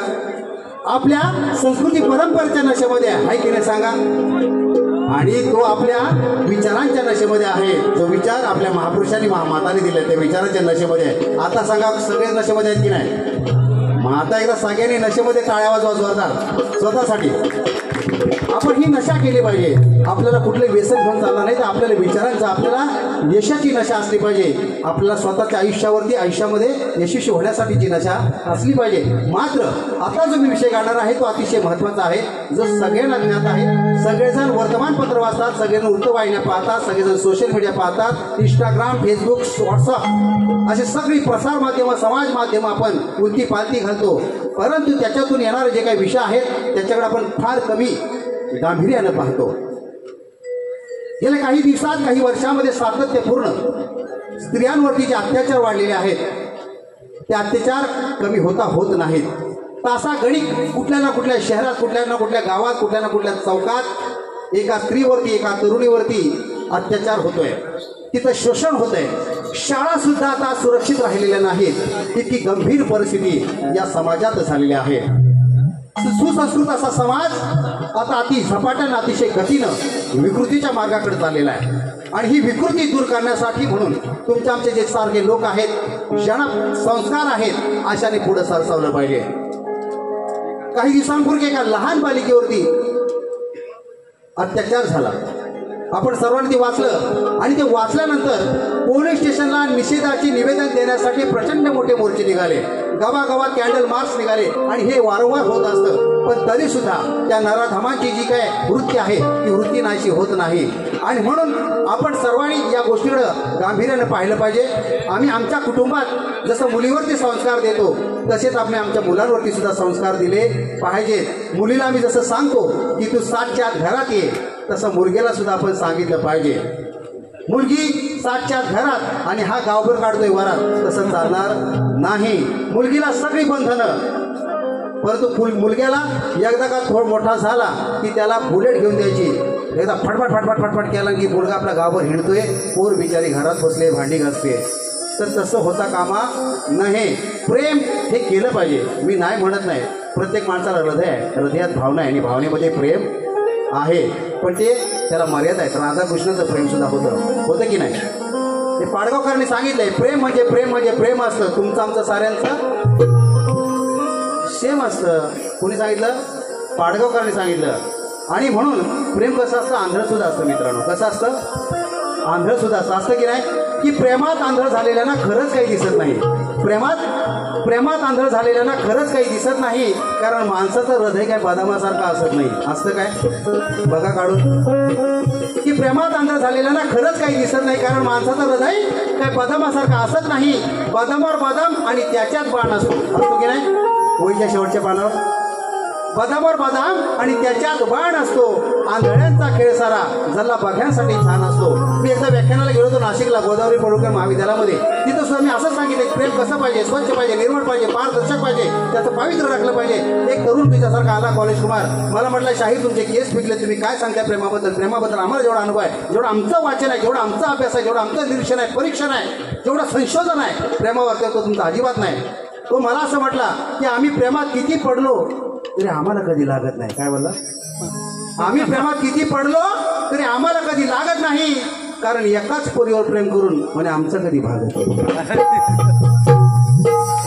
आपल्या संस्कृती परंपरेच्या नशेमध्ये आहे की नाही सांगा आणि तो आपल्या विचारांच्या नशेमध्ये आहे जो विचार आपल्या महापुरुषांनी महामातांनी दिले त्या विचारांच्या नशेमध्ये आहे। आता सांगा सगळेच नशेमध्ये आहेत की नाही मग आता एकदा सगळ्यांनी नशेमध्ये टाळ्या वाजवा जोरदार स्वतःसाठी आपण ही नशा केली पाहिजे आपल्याला कुठले व्यसन घेऊन चालणार नाही तर आपल्याला विचारांचा आपल्याला यशाची नशा असली पाहिजे आपल्याला स्वतःच्या आयुष्यामध्ये यशस्वी होण्यासाठीची नशा असली पाहिजे। मात्र आता जो मी विषय काढणार आहे तो अतिशय महत्त्वाचा आहे जो सगळ्यांना ज्ञात आहे सगळेजण वर्तमानपत्र वाचतात सगळेजण वृत्तवाहिन्या पाहतात सगळेजण सोशल मीडिया पाहतात इंस्टाग्राम फेसबुक व्हॉट्सअप असे सगळी प्रसार माध्यम समाज माध्यम आपण उलटी पालती घालतो परंतु त्याच्यातून येणारे जे काही विषय आहेत त्याच्याकडे आपण फार कमी गांभीर्याने पाहतो। गेल्या काही दिवसात काही वर्षांमध्ये सातत्यपूर्ण स्त्रियांवरती जे अत्याचार वाढलेले आहेत ते अत्याचार कमी होत नाहीत तासा गणिक कुठल्या ना कुठल्या शहरात कुठल्या ना कुठल्या गावात कुठल्या ना कुठल्या चौकात एका स्त्रीवरती एका तरुणीवरती अत्याचार होतोय तिथं शोषण होतंय शाळा सुद्धा आता सुरक्षित राहिलेल्या नाहीत इतकी गंभीर परिस्थिती या समाजात झालेली आहे। सुसंस्कृत असा समाज आता अति झपाट्यानं अतिशय गतीनं विकृतीच्या मार्गाकडे चाललेला आहे आणि ही विकृती दूर करण्यासाठी म्हणून तुमच्या आमचे जे सारखे लोक आहेत ज्यांना संस्कार आहेत अशाने पुढे सरसावलं पाहिजे। काही दिवसांपूर्वी एका लहान बालिकेवरती अत्याचार झाला आपण सर्वांनी ते वाचलं आणि ते वाचल्यानंतर पोलीस स्टेशनला निषेधाची निवेदन देण्यासाठी प्रचंड मोठे मोर्चे निघाले गावागावात कॅन्डल मार्च निघाले आणि हे वारंवार होत असतं, पण तरी सुद्धा त्या नराधमांची जी काय वृत्ती आहे ती वृत्ती नाहीशी होत नाही. आणि म्हणून आपण सर्वांनी या गोष्टीकडे गांभीर्याने पाहिलं पाहिजे. आम्ही आमच्या कुटुंबात जसं मुलीवरती संस्कार देतो तसेच आम्ही आमच्या मुलांवरती सुद्धा संस्कार दिले पाहिजेत. मुलीला आम्ही जसं सांगतो की तू 7च्या आत घरात ये, तसं मुलगीला सुद्धा आपण सांगितलं पाहिजे. मुलगी 7च्या आत घरात आणि हा गावभर काढतोय वरात, तसं चालणार नाही. मुलगीला सगळी बंधनं, परंतु मुलग्याला एकदा का थोडा मोठा झाला की त्याला बुलेट घेऊन द्यायची. एकदा फटफट फटफट फटफट केला की मुलगा आपला गावभर हिंडतोय, पोर बिचारी घरात बसले भांडी घासते. तर तसं होता कामा नाही. प्रेम हे केलं पाहिजे, मी नाही म्हणत नाही. प्रत्येक माणसाला हृदय आहे, हृदयात भावना आहे आणि भावनेमध्ये प्रेम आहे, पण ते त्याला मर्यादा आहेत. राधाकृष्णाचं प्रेम सुद्धा होतं की नाही. ते पाडगावकरांनी सांगितलंय, प्रेम म्हणजे प्रेम म्हणजे प्रेम असतं, तुमचं आमचं साऱ्यांचं सेम असतं. कोणी सांगितलं? पाडगावकरांनी सांगितलं. आणि म्हणून प्रेम कसं असतं? आंधळ सुद्धा असतं मित्रांनो. कसं असतं? आंधळ सुद्धा असतं की नाही. की प्रेमात आंधळ झालेल्यांना खरंच काही दिसत नाही. प्रेमात आंधळ खरंच काही दिसत नाही. कारण माणसाचं हृदय काय बदामासारखं असत नाही. असतं काय? बघा काढून. की प्रेमात आंधळ झालेल्यांना खरंच काही दिसत नाही, कारण माणसाचं हृदय काय बदामासारखं असत नाही. बदामावर बदाम आणि त्याच्यात बाण असतो की नाही. वहीच्या शेवटच्या पानावर बदामावर बदाम आणि त्याच्यात बाण असतो. आंधळ्यांचा खेळ सारा जल्ला बघण्यासाठी छान असतो. मी एकदा व्याख्यानाला गेलो होतो नाशिकला, गोदावरी पडुळकर महाविद्यालयामध्ये. तिथं सुद्धा मी असंच सांगितलं, प्रेम कसं पाहिजे? स्वच्छ पाहिजे, निर्मळ पाहिजे, पारदर्शक पाहिजे, त्याचं पावित्र्य राखलं पाहिजे. एक तरुण तुझ्यासारखा आला कॉलेज कुमार, मला म्हटलं शाहीर तुमचे केस पिकले, तुम्ही काय सांगताय प्रेमाबद्दल? प्रेमाबद्दल आम्हाला जेवढा अनुभव आहे, जेवढं आमचं वाचन आहे, जेवढा आमचा अभ्यास आहे, जेवढं आमचं निरीक्षण आहे, परीक्षण आहे, जेवढं संशोधन आहे प्रेमावर, तो तुमचा अजिबात नाही. तो मला असं म्हटला की आम्ही प्रेमात किती पडलो तरी आम्हाला कधी लागत नाही. काय बोलला? आम्ही प्रेमात किती पडलो तरी आम्हाला कधी लागत नाही, कारण एकाच पोरीवर प्रेम करून म्हणजे आमचं कधी भागत नाही.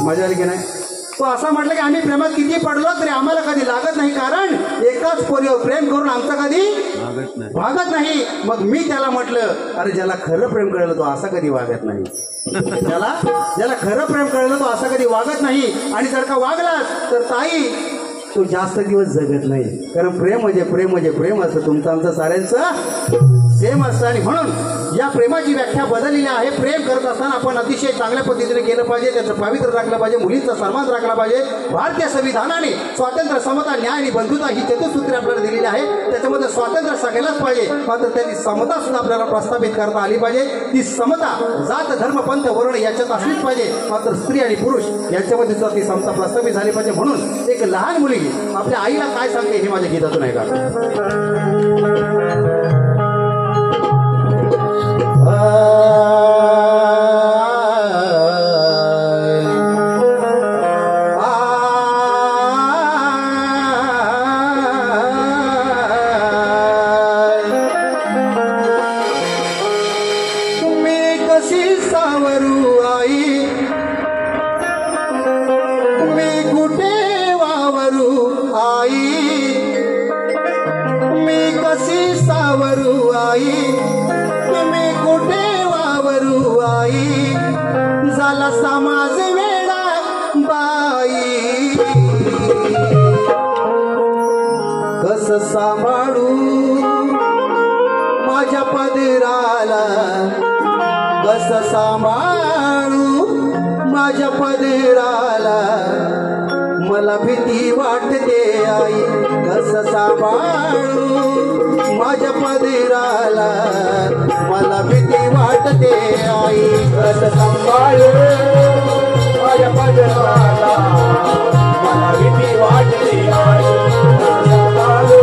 मजा आली की नाही? तो असा म्हटलं की आम्ही प्रेमात किती पडलो तरी आम्हाला कधी लागत नाही, कारण एकाच पोरीवर प्रेम करून आमचं कधी भागत नाही. मग मी त्याला म्हटलं, अरे ज्याला खरं प्रेम कळलं तो असा कधी वागत नाही. ज्याला खरं प्रेम कळलं तो असा कधी वागत नाही. आणि जर का वागलास तर ताई तो जास्त दिवस जगत नाही, कारण प्रेम म्हणजे प्रेम असतं, तुमचं आमचं साऱ्यांचं सेम असतं. आणि म्हणून या प्रेमाची व्याख्या बदललेली आहे. प्रेम करत असताना आपण अतिशय चांगल्या पद्धतीने केलं पाहिजे, त्याचं पावित्र्य राखलं पाहिजे, मुलींचा सन्मान राखला पाहिजे. भारतीय संविधानाने स्वातंत्र्य, समता, न्याय आणि बंधुता ही चतुसूत्री आपल्याला दिलेली आहे. त्याच्यामध्ये स्वातंत्र्य सगळ्यालाच पाहिजे, मात्र त्यांनी समता सुद्धा आपल्याला प्रस्थापित करता आली पाहिजे. ती समता जात, धर्म, पंथ, वर्ण याच्यात असलीच पाहिजे, मात्र स्त्री आणि पुरुष यांच्यामध्ये सुद्धा ती समता प्रस्थापित झाली पाहिजे. म्हणून एक लहान मुलगी आपल्या आईला काय सांगते हे माझ्या गीतातून आहे का? समाज वेडा बाई कस सांभाळू माझ्या पदराला, कस सांभाळू माझ्या पदराला, मला भीती वाटते आई, कस सांभाळू माझ्या पदराला, मला भीती वाटते आई, कस सांभाळू माझ्या पदराला, मला भीती वाटते आई, कस सांभाळू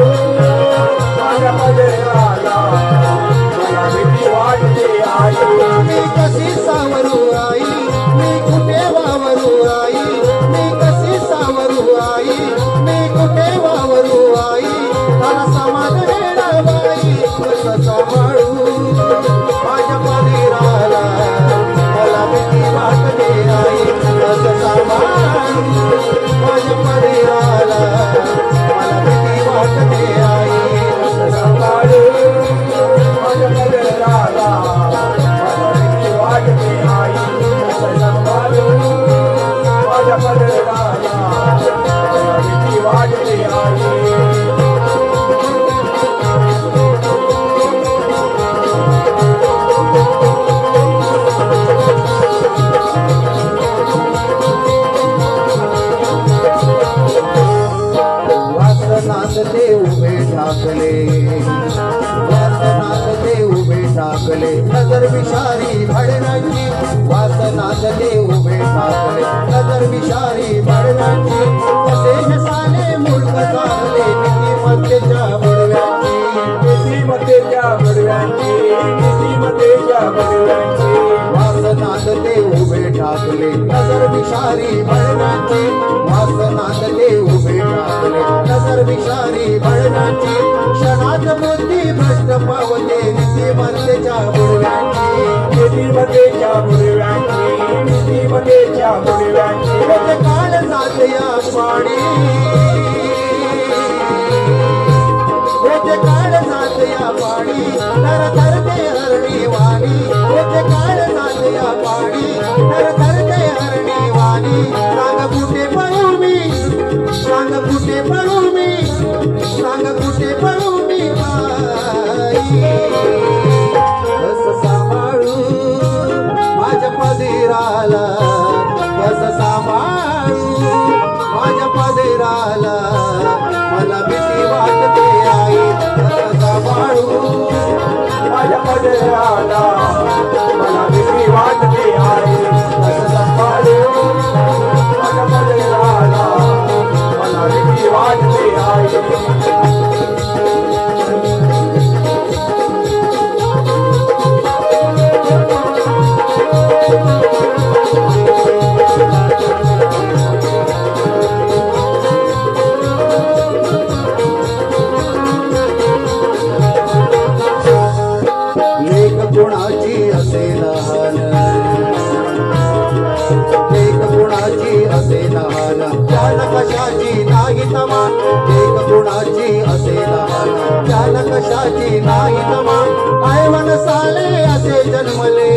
माझ्या पदराला, मला भीती वाटते आई. मी कशी सावरू आई, मी कुठे वावरू आई, मी कशी सावरू आई, मी कुठे वावरू आई, मला समाज वेडा बाई कसं सांभाळू माझ्या पदराला, मला भीती वाटते आई, कसं सांभाळू माझ्या पदराला, मला भीती वाटते आई, कसं सांभाळू माझ्या पदराला, मला भीती वाटते आई, कसं सांभाळू माझ्या पदराला. टाकले नजर विषारी भडण्याची वासनातले उभे टाकले नजर विषारी भडण्याची कसे हसाले मुलक चालले नीतिमत्तेच्या बुडव्यांची नीतिमत्तेच्या बुडव्यांची नीतिमत्तेच्या बुडव्यांची वासनातले उभे टाकले नजर विषारी भडण्याची वासनातले उभे टाकले नजर विषारी भडण्याची क्षणात बुद्धी भ्रष्ट पावते नीतिमत्तेच्या बुडव्यांची नीतिमत्तेच्या बुडव्यांची नीतिमत्तेच्या बुडव्यांची होते काळ जाते या पाणी होते काळ जाते या पाणी तर धरते हरणी वाणी होते काळ जाते या पाणी तर धरते हरणी वाणी सांग कुठे पळू मी सांग कुठे पळू मी सांग कुठे पळू मी कस सांभाळू माझ्या पदराला कस सांभाळू माझ्या पदराला मला भीती वाटते आई कस सांभाळू माझ्या पदराला मला भीती वाटते आहे कसं सांभाळू माझ्या पदराला मला भीती वाटते आहे कुणाची असे लहान एक कुणाची असे लहान त्याला कशाची नाही तमान एक कुणाची असे लहान त्याला कशाची नाही तमान हैवन साले असे जन्मले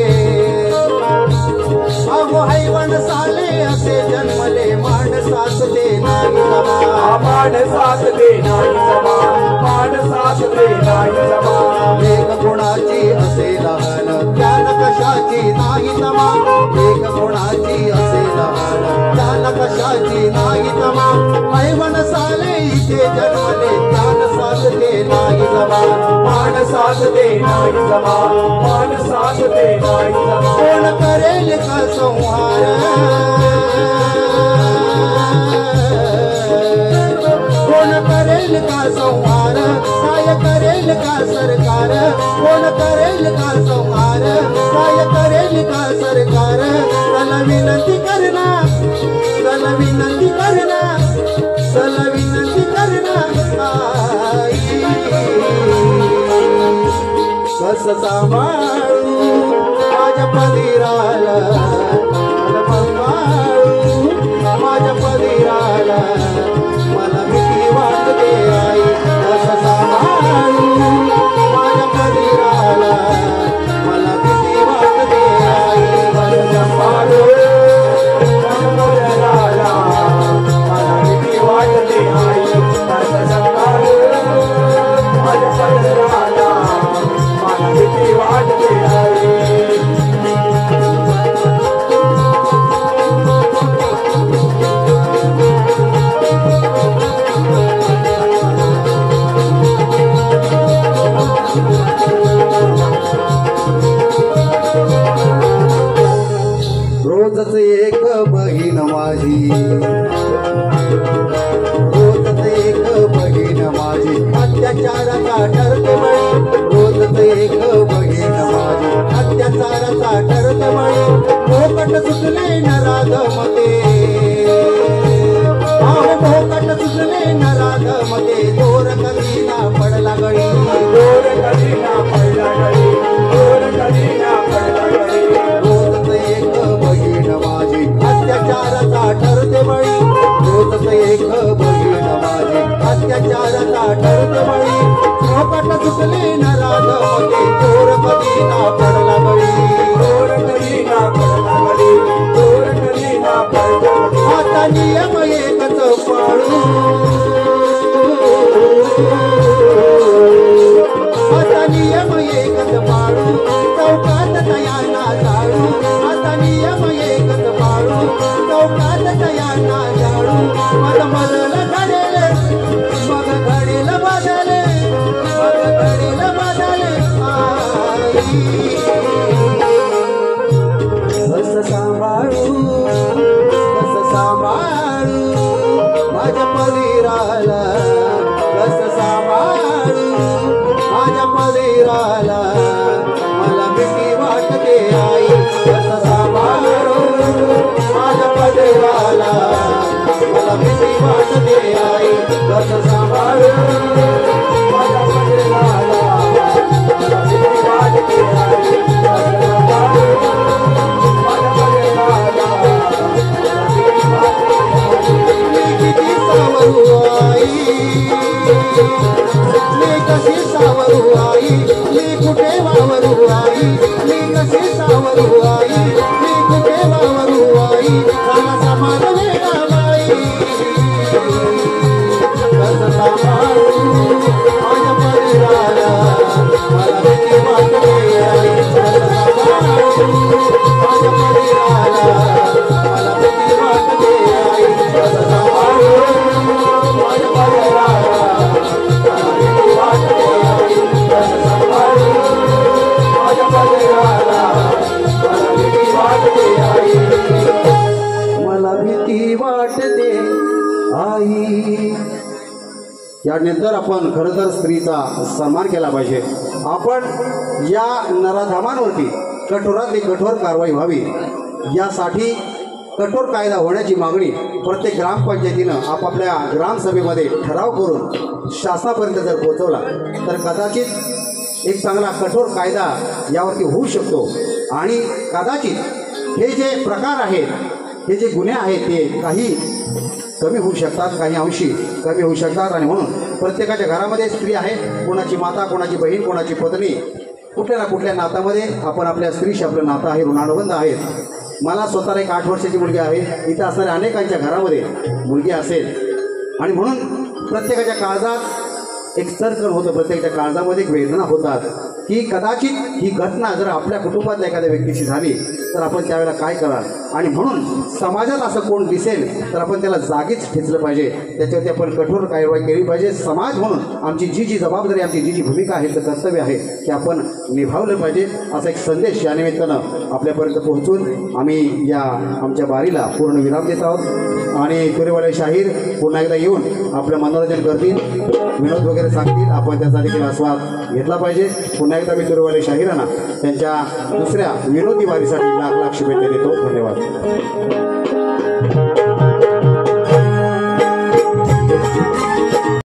अहो हैवन साले असे जन्मले माणसास दे नाही तमान माणसास दे नाही तमान माणसास दे नाही तमान एक गुणाची असे लहान त्याला कशाची नाही तमान एक गुणाची असे लहान त्याला कशाची नाही तमान हैवन साले इथे जन्मले माणसास दे नाही तमान माणसास दे नाही तमान माणसास दे नाही तमान कोण करेल का संहार कोण करेल का संहार काय करेल का सरकार कोण करेल का संहार काय करेल का सरकार चला विनंती करना चला विनंती करना चला विनंती करना कस सांभाळू माझ्या पदराला सांभाळू माझ्या पदराला मला भीती वाटते आई कस सांभाळू माझ्या पदराला मला भीती वाटते आई कसं सांभाळू माझ्या पदराला मला भीती वाटते आई कसं सांभाळू माझ्या पदराला मला भीती वाटते आई रोजच एक बहीण माझी रोजच एक बहीण माझी अत्याचाराचा ठरते बळी रोजच एक बहीण माझी अत्याचाराचा ठरते बळी भोकट सुटले न राधमते भोकट सुटले न राधमते दोर कधी ना पडला गळी दोर कधी ना पडला गळी दोर कधी ना पडला गळी रोजच एक बहीण माझी अत्याचाराचा ठरते बळी रोजच एक बहीण माझी अत्याचाराचा ठरते बळी भोकट सुटले न राधमते दोर कधी ना पडला गळी दोर कधी ना पडला गळी दोर कधी ना पडला गळी आता नियम एकच पाळू आता नियम एकच पाळू चौकात तयाना जाळू आता नियम एकच पाळू चौकात तयाना जाळू मग बदल घडेल मग घडेल बदल मग घडेल बदल आई कस सांभाळू माझ्या पलीराला, कस सांभाळू माझ्या पलीराला, मला भीती वाटते आई, कस सांभाळू माझ्या पलीराला, मला भीती वाटते आई, कस सांभाळू माझ्या पलीराला, मला भीती वाटते आई, कस सांभाळू माझ्या पलीराला, मला भीती वाटते आई, मी किती सावरू आई, मी कशी सावरू आई, मी कुठे वावरू आई, मी कशी सावरू आई, मी कुठे वावरू आई, मला समाज वेगळा बाई, कसं सांभाळू माझ्या परीराला, मला भीती वाटते आई, कसं सांभाळू माझ्या परीराला, मला भीती वाटते आई, कसं सांभाळू माझ्या परीराला, मला भीती वाटते आई, कसं सांभाळू माझ्या परीराला, मला भीती वाटते आई, मला भीती वाटते आई. यानंतर आपण खरं तर स्त्रीचा सन्मान केला पाहिजे. आपण या नराधामांवरती कठोरातली कठोर कारवाई व्हावी यासाठी कठोर कायदा होण्याची मागणी प्रत्येक ग्रामपंचायतीनं आपापल्या ग्रामसभेमध्ये ठराव करून शासनापर्यंत जर पोहोचवला तर कदाचित एक चांगला कठोर कायदा यावरती होऊ शकतो आणि कदाचित हे जे प्रकार आहेत, हे जे गुन्हे आहेत ते काही कमी होऊ शकतात, काही अंशी कमी होऊ शकतात. आणि म्हणून प्रत्येकाच्या घरामध्ये स्त्री आहे, कोणाची माता, कोणाची बहीण, कोणाची पत्नी, कुठल्या ना कुठल्या नात्यामध्ये आपण आपल्या स्त्रीशी आपलं नातं आहे, ऋणानुबंध आहेत. मला स्वतःला एक 8 वर्षाची मुलगी आहे, इथं असणाऱ्या अनेकांच्या घरामध्ये मुलगी असेल आणि म्हणून प्रत्येकाच्या काळजात एक सर्कल होतं, प्रत्येकाच्या काळजामध्ये एक वेदना होतात की कदाचित ही घटना जर आपल्या कुटुंबातल्या एखाद्या व्यक्तीची झाली तर आपण त्यावेळेला काय कराल. आणि म्हणून समाजात असं कोण दिसेल तर आपण त्याला जागीच ठेचलं पाहिजे, त्याच्यावरती आपण कठोर कारवाई केली पाहिजे. समाज म्हणून आमची जी जबाबदारी, आमची जी भूमिका आहे, तर कर्तव्य आहे की आपण निभावलं पाहिजे. असा एक संदेश या निमित्तानं आपल्यापर्यंत पोहोचून आम्ही या आमच्या बारीला पूर्ण विराम देत आहोत. आणि तुरेवाले शाहीर पुन्हा एकदा येऊन आपलं मनोरंजन करतील, विनोद वगैरे सांगतील, आपण त्याचा देखील आस्वाद घेतला पाहिजे. पुन्हा एकदा मी तुरेवाले शाहिरांना त्यांच्या दुसऱ्या विनोदी वारीसाठी लाख लाख शुभेच्छा देतो. धन्यवाद.